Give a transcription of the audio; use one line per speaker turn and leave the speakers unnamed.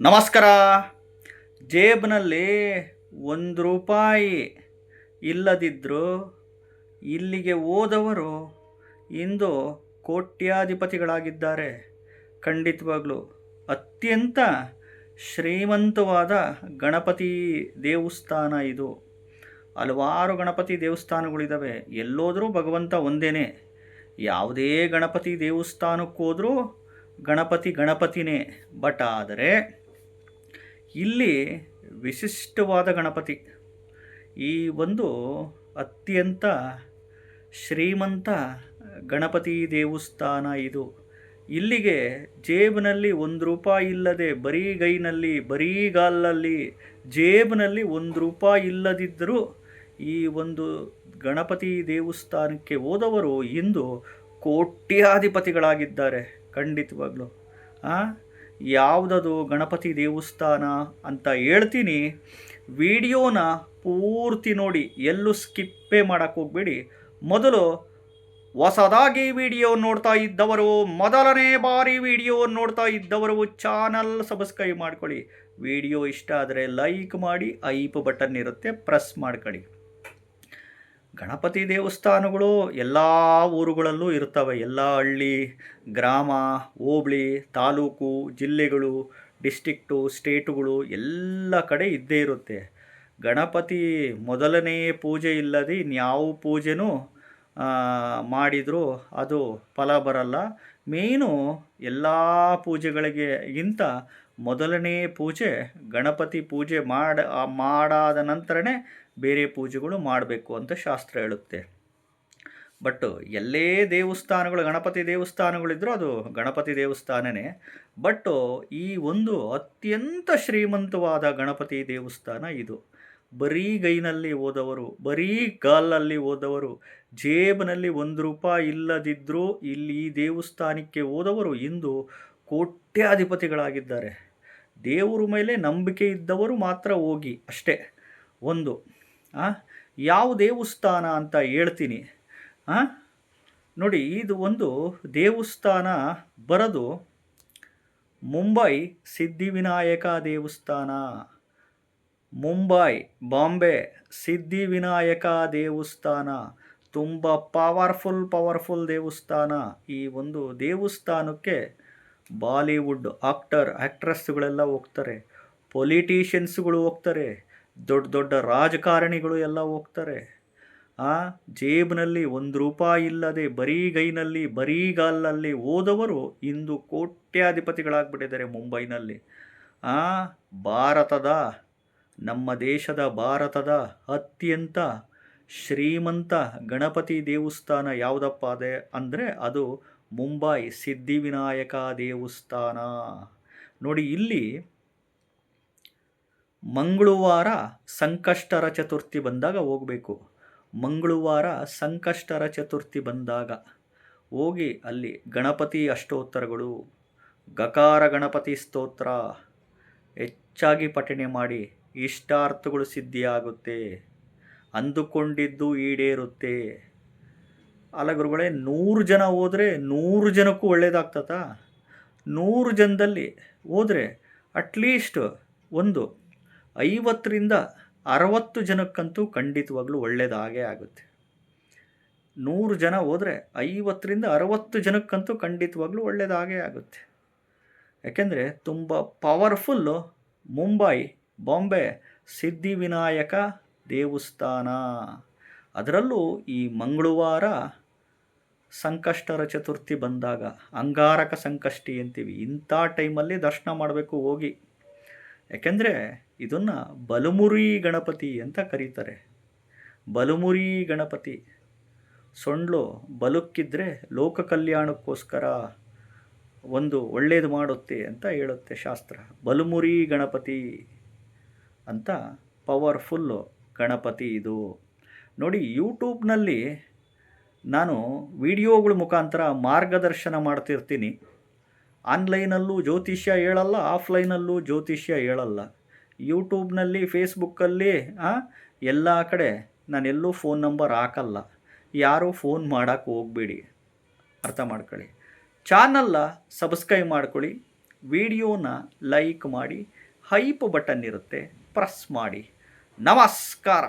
ನಮಸ್ಕಾರ. ಜೇಬ್ನಲ್ಲಿ ₹1 ಇಲ್ಲದಿದ್ದರೂ ಇಲ್ಲಿಗೆ ಹೋದವರು ಇಂದು ಕೋಟ್ಯಾಧಿಪತಿಗಳಾಗಿದ್ದಾರೆ. ಖಂಡಿತವಾಗ್ಲೂ ಅತ್ಯಂತ ಶ್ರೀಮಂತವಾದ ಗಣಪತಿ ದೇವಸ್ಥಾನ ಇದು. ಹಲವಾರು ಗಣಪತಿ ದೇವಸ್ಥಾನಗಳಿದ್ದಾವೆ. ಎಲ್ಲೋದ್ರೂ ಭಗವಂತ ಒಂದೇ. ಯಾವುದೇ ಗಣಪತಿ ದೇವಸ್ಥಾನಕ್ಕೆ ಹೋದರೂ ಗಣಪತಿನೇ. ಬಟ್ ಆದರೆ ಇಲ್ಲಿ ವಿಶಿಷ್ಟವಾದ ಗಣಪತಿ, ಈ ಒಂದು ಅತ್ಯಂತ ಶ್ರೀಮಂತ ಗಣಪತಿ ದೇವಸ್ಥಾನ ಇದು. ಇಲ್ಲಿಗೆ ಜೇಬಿನಲ್ಲಿ ₹1 ಇಲ್ಲದೆ, ಬರೀ ಗೈನಲ್ಲಿ, ಬರೀ ಗಾಲಲ್ಲಿ, ಜೇಬಿನಲ್ಲಿ ₹1 ಇಲ್ಲದಿದ್ದರೂ ಈ ಒಂದು ಗಣಪತಿ ದೇವಸ್ಥಾನಕ್ಕೆ ಹೋದವರು ಇಂದು ಕೋಟ್ಯಾಧಿಪತಿಗಳಾಗಿದ್ದಾರೆ. ಖಂಡಿತವಾಗ್ಲೂ ಯಾವುದದು ಗಣಪತಿ ದೇವಸ್ಥಾನ ಅಂತ ಹೇಳ್ತೀನಿ. ವಿಡಿಯೋನ ಪೂರ್ತಿ ನೋಡಿ, ಎಲ್ಲೂ ಸ್ಕಿಪ್ಪೇ ಮಾಡೋಕ್ಕೆ ಹೋಗಬೇಡಿ. ಮೊದಲು ಹೊಸದಾಗಿ ವಿಡಿಯೋ ನೋಡ್ತಾ ಇದ್ದವರು, ಮೊದಲನೇ ಬಾರಿ ವಿಡಿಯೋ ನೋಡ್ತಾ ಇದ್ದವರು ಚಾನಲ್ ಸಬ್ಸ್ಕ್ರೈಬ್ ಮಾಡ್ಕೊಳ್ಳಿ. ವಿಡಿಯೋ ಇಷ್ಟ ಆದರೆ ಲೈಕ್ ಮಾಡಿ, ಐಪ್ ಬಟನ್ ಇರುತ್ತೆ, ಪ್ರೆಸ್ ಮಾಡ್ಕೊಳ್ಳಿ. ಗಣಪತಿ ದೇವಸ್ಥಾನಗಳು ಎಲ್ಲ ಊರುಗಳಲ್ಲೂ ಇರ್ತವೆ. ಎಲ್ಲ ಹಳ್ಳಿ, ಗ್ರಾಮ, ಹೋಬಳಿ, ತಾಲೂಕು, ಜಿಲ್ಲೆಗಳು, ಡಿಸ್ಟಿಕ್ಟು, ಸ್ಟೇಟುಗಳು ಎಲ್ಲ ಕಡೆ ಇದ್ದೇ ಇರುತ್ತೆ. ಗಣಪತಿ ಮೊದಲನೇ ಪೂಜೆ ಇಲ್ಲದೆ ಇನ್ಯಾವ ಪೂಜೆನೂ ಮಾಡಿದರೂ ಅದು ಫಲ ಬರಲ್ಲ. ಮೇನು ಎಲ್ಲ ಪೂಜೆಗಳಿಗಿಂತ ಮೊದಲನೇ ಪೂಜೆ ಗಣಪತಿ ಪೂಜೆ ಮಾಡಾದ ನಂತರನೇ ಬೇರೆ ಪೂಜೆಗಳು ಮಾಡಬೇಕು ಅಂತ ಶಾಸ್ತ್ರ ಹೇಳುತ್ತೆ. ಬಟ್ ಎಲ್ಲೇ ದೇವಸ್ಥಾನಗಳು, ಗಣಪತಿ ದೇವಸ್ಥಾನಗಳಿದ್ರೂ ಅದು ಗಣಪತಿ ದೇವಸ್ಥಾನನೇ. ಬಟ್ ಈ ಒಂದು ಅತ್ಯಂತ ಶ್ರೀಮಂತವಾದ ಗಣಪತಿ ದೇವಸ್ಥಾನ ಇದು. ಬರೀ ಗೈನಲ್ಲಿ ಹೋದವರು, ಬರೀ ಗಾಲಲ್ಲಿ ಹೋದವರು, ಜೇಬಿನಲ್ಲಿ ₹1 ಇಲ್ಲದಿದ್ದರೂ ಇಲ್ಲಿ ಈ ದೇವಸ್ಥಾನಕ್ಕೆ ಹೋದವರು ಇಂದು ಕೋಟ್ಯಾಧಿಪತಿಗಳಾಗಿದ್ದಾರೆ. ದೇವರ ಮೇಲೆ ನಂಬಿಕೆ ಇದ್ದವರು ಮಾತ್ರ ಹೋಗಿ ಅಷ್ಟೇ. ಒಂದು ಯಾವ ದೇವಸ್ಥಾನ ಅಂತ ಹೇಳ್ತೀನಿ. ನೋಡಿ, ಇದು ಒಂದು ದೇವಸ್ಥಾನ ಬರೋದು ಮುಂಬೈ ಸಿದ್ಧಿವಿನಾಯಕ ದೇವಸ್ಥಾನ. ಮುಂಬೈ, ಬಾಂಬೆ ಸಿದ್ಧಿವಿನಾಯಕ ದೇವಸ್ಥಾನ ತುಂಬ ಪವರ್ಫುಲ್ ದೇವಸ್ಥಾನ. ಈ ಒಂದು ದೇವಸ್ಥಾನಕ್ಕೆ ಬಾಲಿವುಡ್ ಆ್ಯಕ್ಟ್ರೆಸ್ಗಳೆಲ್ಲ ಹೋಗ್ತಾರೆ, ಪೊಲಿಟಿಷಿಯನ್ಸ್ಗಳು ಹೋಗ್ತಾರೆ, ದೊಡ್ಡ ದೊಡ್ಡ ರಾಜಕಾರಣಿಗಳು ಎಲ್ಲ ಹೋಗ್ತಾರೆ. ಜೇಬಿನಲ್ಲಿ ₹1 ಇಲ್ಲದೆ, ಬರೀ ಗೈನಲ್ಲಿ, ಬರೀ ಗಾಲಲ್ಲಿ ಹೋದವರು ಇಂದು ಕೋಟ್ಯಾಧಿಪತಿಗಳಾಗ್ಬಿಟ್ಟಿದ್ದಾರೆ ಮುಂಬೈನಲ್ಲಿ. ನಮ್ಮ ದೇಶದ ಭಾರತದ ಅತ್ಯಂತ ಶ್ರೀಮಂತ ಗಣಪತಿ ದೇವಸ್ಥಾನ ಯಾವುದಪ್ಪ ಅದೇ ಅಂದರೆ ಅದು ಮುಂಬೈ ಸಿದ್ಧಿವಿನಾಯಕ ದೇವಸ್ಥಾನ. ನೋಡಿ, ಇಲ್ಲಿ ಮಂಗಳವಾರ ಸಂಕಷ್ಟರ ಚತುರ್ಥಿ ಬಂದಾಗ ಹೋಗಬೇಕು. ಮಂಗಳವಾರ ಸಂಕಷ್ಟರ ಚತುರ್ಥಿ ಬಂದಾಗ ಹೋಗಿ ಅಲ್ಲಿ ಗಣಪತಿ ಅಷ್ಟೋತ್ತರಗಳು, ಗಕಾರ ಗಣಪತಿ ಸ್ತೋತ್ರ ಹೆಚ್ಚಾಗಿ ಪಠಣೆ ಮಾಡಿ. ಇಷ್ಟಾರ್ಥಗಳು ಸಿದ್ಧಿಯಾಗುತ್ತೆ, ಅಂದುಕೊಂಡಿದ್ದು ಈಡೇರುತ್ತೆ. ಅಲ್ಲ ಗುರುಗಳೇ, 100 ಜನ ಹೋದರೆ 100 ಜನಕ್ಕೂ ಒಳ್ಳೆಯದಾಗ್ತದ? 100 ಜನದಲ್ಲಿ ಹೋದರೆ ಅಟ್ಲೀಸ್ಟ್ ಒಂದು 50ರಿಂದ 60 ಜನಕ್ಕಂತೂ ಖಂಡಿತವಾಗ್ಲೂ ಒಳ್ಳೆಯದಾಗೇ ಆಗುತ್ತೆ. 100 ಜನ ಹೋದರೆ 50ರಿಂದ 60 ಜನಕ್ಕಂತೂ ಖಂಡಿತವಾಗ್ಲೂ ಒಳ್ಳೆಯದಾಗೇ ಆಗುತ್ತೆ. ಯಾಕೆಂದರೆ ತುಂಬ ಪವರ್ಫುಲ್ಲು ಮುಂಬೈ, ಬಾಂಬೆ ಸಿದ್ಧಿವಿನಾಯಕ ದೇವಸ್ಥಾನ. ಅದರಲ್ಲೂ ಈ ಮಂಗಳವಾರ ಸಂಕಷ್ಟರ ಚತುರ್ಥಿ ಬಂದಾಗ, ಅಂಗಾರಕ ಸಂಕಷ್ಟಿ ಅಂತೀವಿ, ಇಂಥ ಟೈಮಲ್ಲಿ ದರ್ಶನ ಮಾಡಬೇಕು ಹೋಗಿ. ಯಾಕೆಂದರೆ ಇದನ್ನು ಬಲಮುರಿ ಗಣಪತಿ ಅಂತ ಕರೀತಾರೆ. ಬಲಮುರಿ ಗಣಪತಿ ಸೊಂಡ್ಲು ಬಲಕ್ಕಿದ್ರೆ ಲೋಕ ಕಲ್ಯಾಣಕ್ಕೋಸ್ಕರ ಒಂದು ಒಳ್ಳೆಯದು ಮಾಡುತ್ತೆ ಅಂತ ಹೇಳುತ್ತೆ ಶಾಸ್ತ್ರ. ಬಲಮುರಿ ಗಣಪತಿ ಅಂತ ಪವರ್ಫುಲ್ಲು ಗಣಪತಿ ಇದು. ನೋಡಿ, ಯೂಟ್ಯೂಬ್ನಲ್ಲಿ ನಾನು ವಿಡಿಯೋಗಳ ಮುಖಾಂತರ ಮಾರ್ಗದರ್ಶನ ಮಾಡ್ತಿರ್ತೀನಿ. ಆನ್ಲೈನಲ್ಲೂ ಜ್ಯೋತಿಷ್ಯ ಹೇಳಲ್ಲ, ಆಫ್ಲೈನಲ್ಲೂ ಜ್ಯೋತಿಷ್ಯ ಹೇಳಲ್ಲ. ಯೂಟ್ಯೂಬ್ನಲ್ಲಿ, ಫೇಸ್ಬುಕ್ಕಲ್ಲಿ ಎಲ್ಲ ಕಡೆ ನಾನೆಲ್ಲೂ ಫೋನ್ ನಂಬರ್ ಹಾಕಲ್ಲ. ಯಾರೂ ಫೋನ್ ಮಾಡೋಕ್ಕೆ ಹೋಗಬೇಡಿ, ಅರ್ಥ ಮಾಡ್ಕೊಳ್ಳಿ. ಚಾನಲ್ನ ಸಬ್ಸ್ಕ್ರೈಬ್ ಮಾಡ್ಕೊಳ್ಳಿ, ವಿಡಿಯೋನ ಲೈಕ್ ಮಾಡಿ, ಹೈಪ್ ಬಟನ್ ಇರುತ್ತೆ, ಪ್ರೆಸ್ ಮಾಡಿ. ನಮಸ್ಕಾರ.